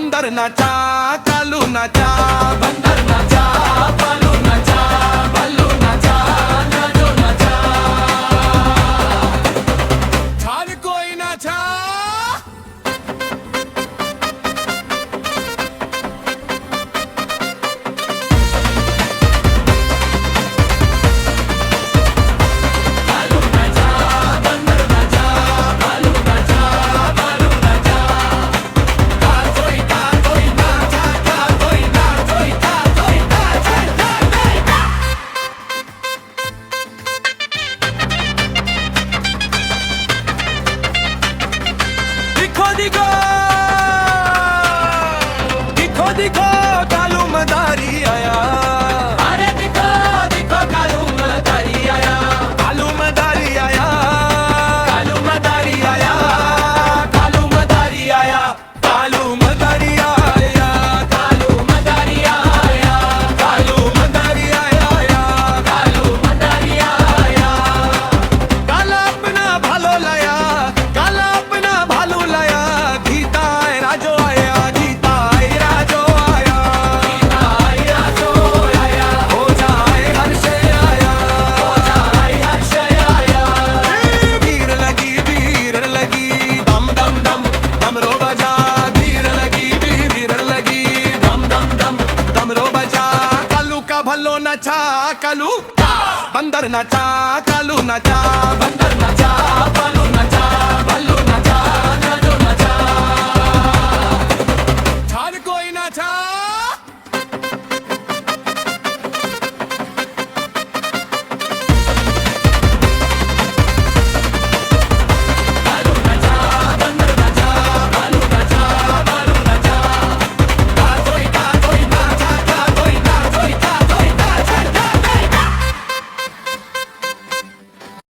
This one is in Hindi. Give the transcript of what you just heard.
बंदर नाचा कालू नाचा, बंदर नाचा कालू नाचा, भालू नाचा नाचो नाचा, हर कोई नाचा। दिखो दिखो दिखो कालू मदारी आया, अरे दिखो दिखो कालू मदारी आया, कालू मदारी आया, कालू मदारी आया, कालू मदारी आया, कालू मदारी आया, कालू मदारी आया, कालू मदारी आया, कालू मदारी आया, काला अपना भालो लाया, काला अपना भालू लाया, गीता है राजो आया, गीता है राजो आया, गीता है राजो आया, हो जाए हर्ष आया, हो जाए हर्ष आया, भीड़ लगी दम दम दम डमरू बजा, भीड़ लगी दम दम दम डमरू बजा, कालू का भलो नचा कालू, बंदर नचा कालू नचा, बंदर नचा भालू नचा, भालू